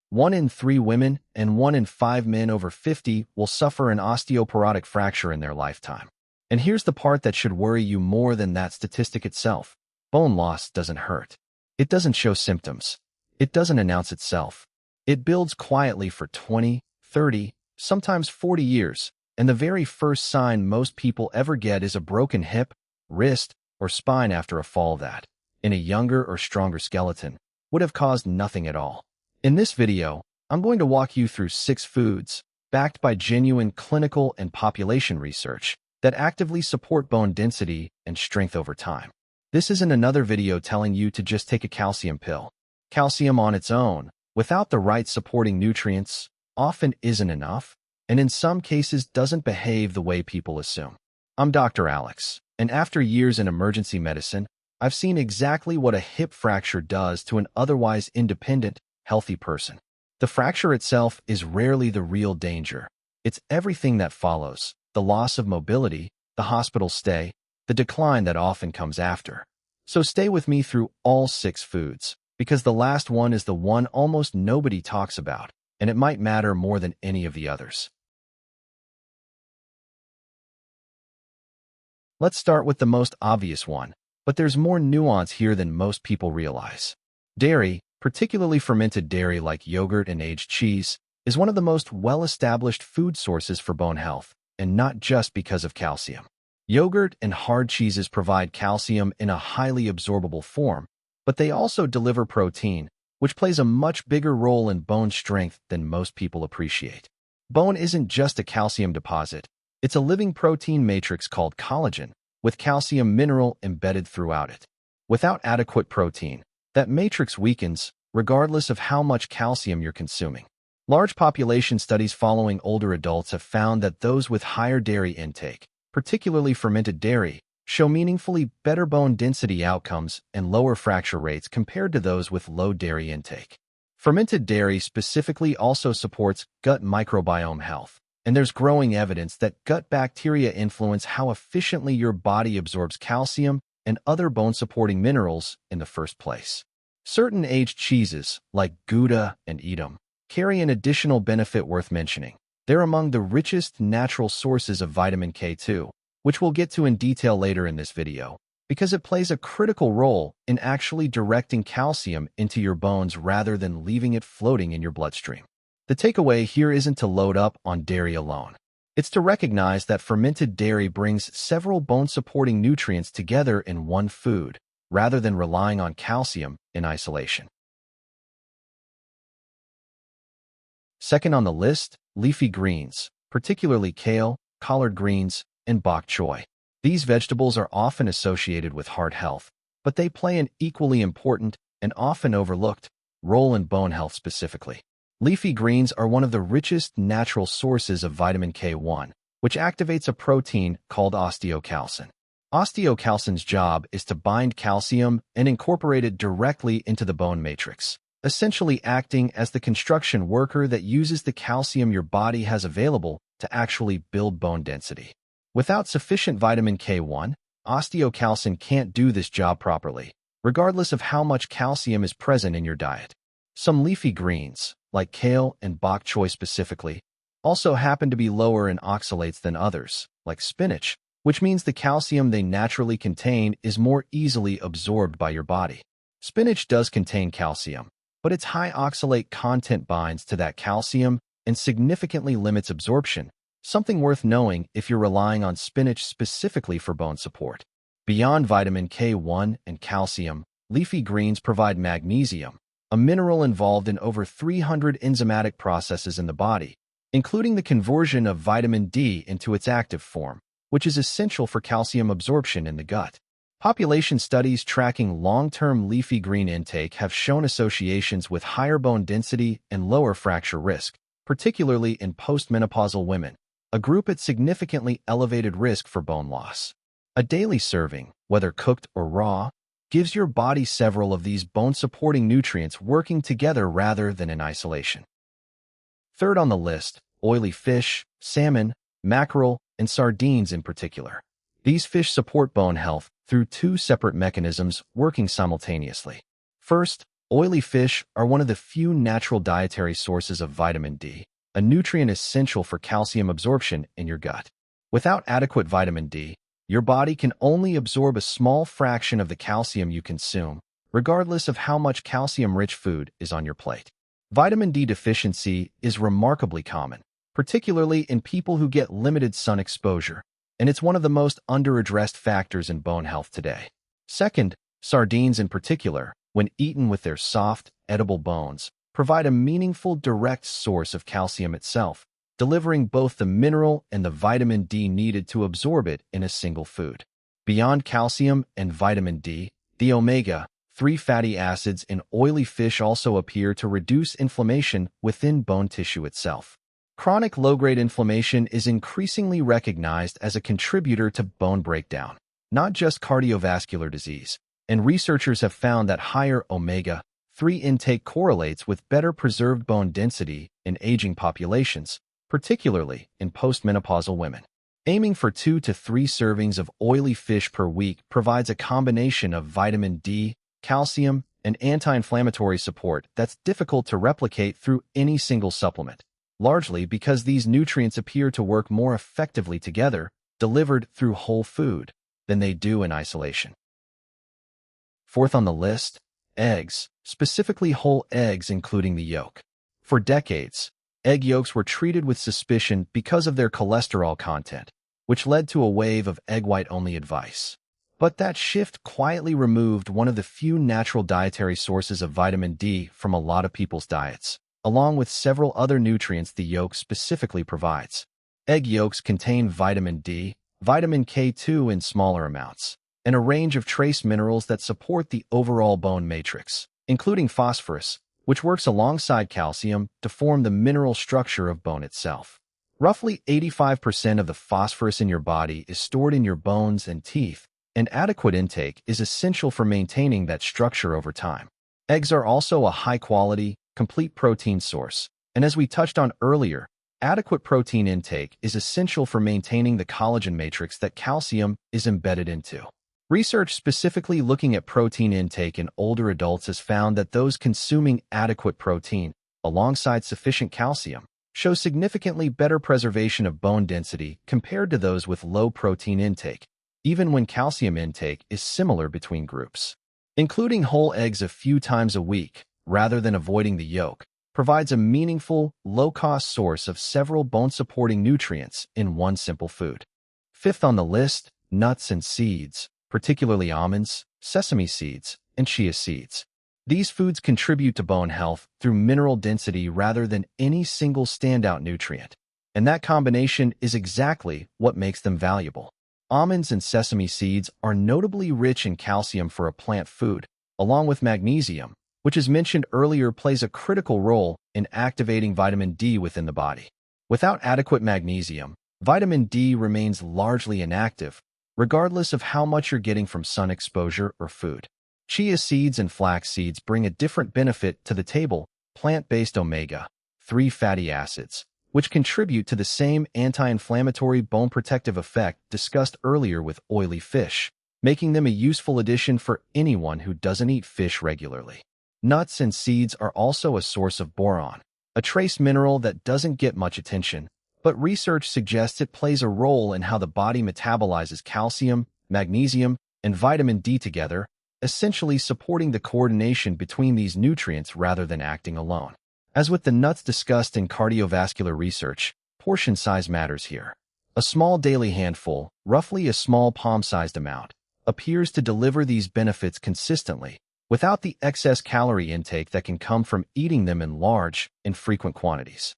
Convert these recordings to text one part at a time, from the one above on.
1 in 3 women and 1 in 5 men over 50 will suffer an osteoporotic fracture in their lifetime. And here's the part that should worry you more than that statistic itself. Bone loss doesn't hurt. It doesn't show symptoms. It doesn't announce itself. It builds quietly for 20, 30, sometimes 40 years, and the very first sign most people ever get is a broken hip, wrist, or spine after a fall that, in a younger or stronger skeleton, would have caused nothing at all. In this video, I'm going to walk you through 6 foods, backed by genuine clinical and population research, that actively support bone density and strength over time. This isn't another video telling you to just take a calcium pill. Calcium on its own, without the right supporting nutrients, often isn't enough, and in some cases doesn't behave the way people assume. I'm Dr. Alex, and after years in emergency medicine, I've seen exactly what a hip fracture does to an otherwise independent, healthy person. The fracture itself is rarely the real danger. It's everything that follows: the loss of mobility, the hospital stay, the decline that often comes after. So stay with me through all 6 foods, because the last one is the one almost nobody talks about, and it might matter more than any of the others. Let's start with the most obvious one, but there's more nuance here than most people realize. Dairy, particularly fermented dairy like yogurt and aged cheese, is one of the most well-established food sources for bone health, and not just because of calcium. Yogurt and hard cheeses provide calcium in a highly absorbable form, but they also deliver protein, which plays a much bigger role in bone strength than most people appreciate. Bone isn't just a calcium deposit. It's a living protein matrix called collagen, with calcium mineral embedded throughout it. Without adequate protein, that matrix weakens, regardless of how much calcium you're consuming. Large population studies following older adults have found that those with higher dairy intake, particularly fermented dairy, show meaningfully better bone density outcomes and lower fracture rates compared to those with low dairy intake. Fermented dairy specifically also supports gut microbiome health, and there's growing evidence that gut bacteria influence how efficiently your body absorbs calcium and other bone-supporting minerals in the first place. Certain aged cheeses, like Gouda and Edam, carry an additional benefit worth mentioning. They're among the richest natural sources of vitamin K2, which we'll get to in detail later in this video, because it plays a critical role in actually directing calcium into your bones rather than leaving it floating in your bloodstream. The takeaway here isn't to load up on dairy alone. It's to recognize that fermented dairy brings several bone-supporting nutrients together in one food, rather than relying on calcium in isolation. Second on the list, leafy greens, particularly kale, collard greens, and bok choy. These vegetables are often associated with heart health, but they play an equally important, and often overlooked, role in bone health specifically. Leafy greens are one of the richest natural sources of vitamin K1, which activates a protein called osteocalcin. Osteocalcin's job is to bind calcium and incorporate it directly into the bone matrix, essentially acting as the construction worker that uses the calcium your body has available to actually build bone density. Without sufficient vitamin K1, osteocalcin can't do this job properly, regardless of how much calcium is present in your diet. Some leafy greens, like kale and bok choy specifically, also happen to be lower in oxalates than others, like spinach, which means the calcium they naturally contain is more easily absorbed by your body. Spinach does contain calcium, but its high oxalate content binds to that calcium and significantly limits absorption, something worth knowing if you're relying on spinach specifically for bone support. Beyond vitamin K1 and calcium, leafy greens provide magnesium, a mineral involved in over 300 enzymatic processes in the body, including the conversion of vitamin D into its active form, which is essential for calcium absorption in the gut. Population studies tracking long-term leafy green intake have shown associations with higher bone density and lower fracture risk, particularly in postmenopausal women, a group at significantly elevated risk for bone loss. A daily serving, whether cooked or raw, gives your body several of these bone-supporting nutrients working together rather than in isolation. Third on the list, oily fish, salmon, mackerel, and sardines in particular. These fish support bone health through 2 separate mechanisms working simultaneously. First, Oily fish are one of the few natural dietary sources of vitamin D, a nutrient essential for calcium absorption in your gut. Without adequate vitamin D, your body can only absorb a small fraction of the calcium you consume, regardless of how much calcium-rich food is on your plate. Vitamin D deficiency is remarkably common, particularly in people who get limited sun exposure, and it's one of the most under-addressed factors in bone health today. Second, sardines in particular, when eaten with their soft, edible bones, provide a meaningful direct source of calcium itself, delivering both the mineral and the vitamin D needed to absorb it in a single food. Beyond calcium and vitamin D, the omega-3 fatty acids in oily fish also appear to reduce inflammation within bone tissue itself. Chronic low-grade inflammation is increasingly recognized as a contributor to bone breakdown, not just cardiovascular disease, and researchers have found that higher omega-3 intake correlates with better preserved bone density in aging populations, particularly in postmenopausal women. Aiming for 2 to 3 servings of oily fish per week provides a combination of vitamin D, calcium, and anti-inflammatory support that's difficult to replicate through any single supplement, largely because these nutrients appear to work more effectively together, delivered through whole food, than they do in isolation. Fourth on the list, eggs, specifically whole eggs including the yolk. For decades, egg yolks were treated with suspicion because of their cholesterol content, which led to a wave of egg white-only advice. But that shift quietly removed one of the few natural dietary sources of vitamin D from a lot of people's diets, along with several other nutrients the yolk specifically provides. Egg yolks contain vitamin D, vitamin K2 in smaller amounts, and a range of trace minerals that support the overall bone matrix, including phosphorus, which works alongside calcium to form the mineral structure of bone itself. Roughly 85% of the phosphorus in your body is stored in your bones and teeth, and adequate intake is essential for maintaining that structure over time. Eggs are also a high-quality, complete protein source, and as we touched on earlier, adequate protein intake is essential for maintaining the collagen matrix that calcium is embedded into. Research specifically looking at protein intake in older adults has found that those consuming adequate protein, alongside sufficient calcium, show significantly better preservation of bone density compared to those with low protein intake, even when calcium intake is similar between groups. Including whole eggs a few times a week, rather than avoiding the yolk, provides a meaningful, low-cost source of several bone-supporting nutrients in one simple food. Fifth on the list, nuts and seeds, particularly almonds, sesame seeds, and chia seeds. These foods contribute to bone health through mineral density rather than any single standout nutrient, and that combination is exactly what makes them valuable. Almonds and sesame seeds are notably rich in calcium for a plant food, along with magnesium, which as mentioned earlier plays a critical role in activating vitamin D within the body. Without adequate magnesium, vitamin D remains largely inactive, regardless of how much you're getting from sun exposure or food. Chia seeds and flax seeds bring a different benefit to the table, plant-based omega-3 fatty acids, which contribute to the same anti-inflammatory bone protective effect discussed earlier with oily fish, making them a useful addition for anyone who doesn't eat fish regularly. Nuts and seeds are also a source of boron, a trace mineral that doesn't get much attention, but research suggests it plays a role in how the body metabolizes calcium, magnesium, and vitamin D together, essentially supporting the coordination between these nutrients rather than acting alone. As with the nuts discussed in cardiovascular research, portion size matters here. A small daily handful, roughly a small palm-sized amount, appears to deliver these benefits consistently, without the excess calorie intake that can come from eating them in large, infrequent quantities.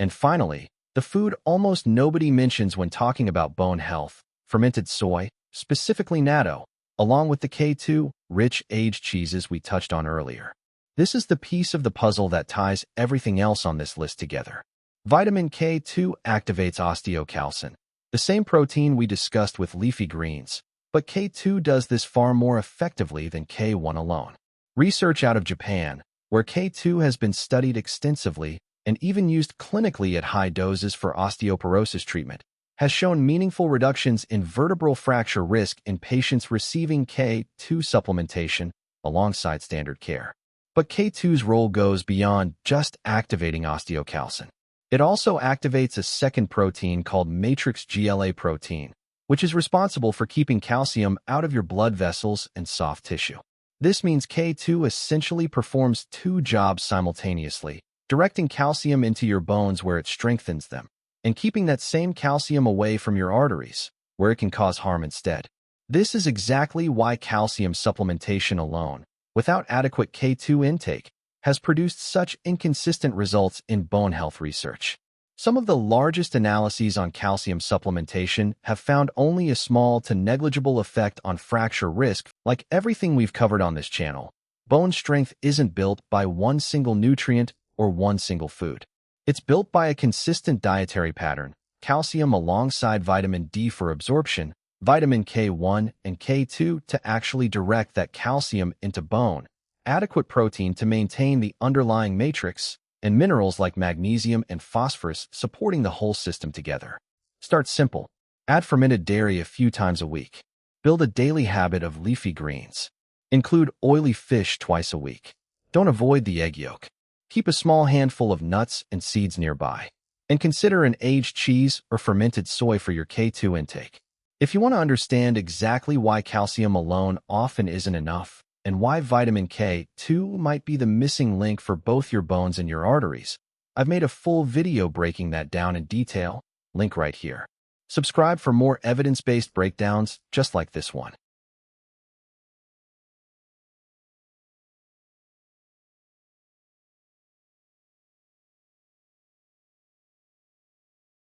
And finally, the food almost nobody mentions when talking about bone health, fermented soy, specifically natto, along with the K2-rich aged cheeses we touched on earlier. This is the piece of the puzzle that ties everything else on this list together. Vitamin K2 activates osteocalcin, the same protein we discussed with leafy greens, but K2 does this far more effectively than K1 alone. Research out of Japan, where K2 has been studied extensively and even used clinically at high doses for osteoporosis treatment, has shown meaningful reductions in vertebral fracture risk in patients receiving K2 supplementation alongside standard care. But K2's role goes beyond just activating osteocalcin. It also activates a second protein called matrix GLA protein, which is responsible for keeping calcium out of your blood vessels and soft tissue. This means K2 essentially performs two jobs simultaneously, directing calcium into your bones where it strengthens them, and keeping that same calcium away from your arteries, where it can cause harm instead. This is exactly why calcium supplementation alone, without adequate K2 intake, has produced such inconsistent results in bone health research. Some of the largest analyses on calcium supplementation have found only a small to negligible effect on fracture risk. Like everything we've covered on this channel, bone strength isn't built by one single nutrient or one single food. It's built by a consistent dietary pattern, calcium alongside vitamin D for absorption, vitamin K1 and K2 to actually direct that calcium into bone, adequate protein to maintain the underlying matrix, and minerals like magnesium and phosphorus supporting the whole system together. Start simple. Add fermented dairy a few times a week. Build a daily habit of leafy greens. Include oily fish twice a week. Don't avoid the egg yolk. Keep a small handful of nuts and seeds nearby. And consider an aged cheese or fermented soy for your K2 intake. If you want to understand exactly why calcium alone often isn't enough, and why vitamin K2 might be the missing link for both your bones and your arteries, I've made a full video breaking that down in detail, link right here. Subscribe for more evidence-based breakdowns just like this one.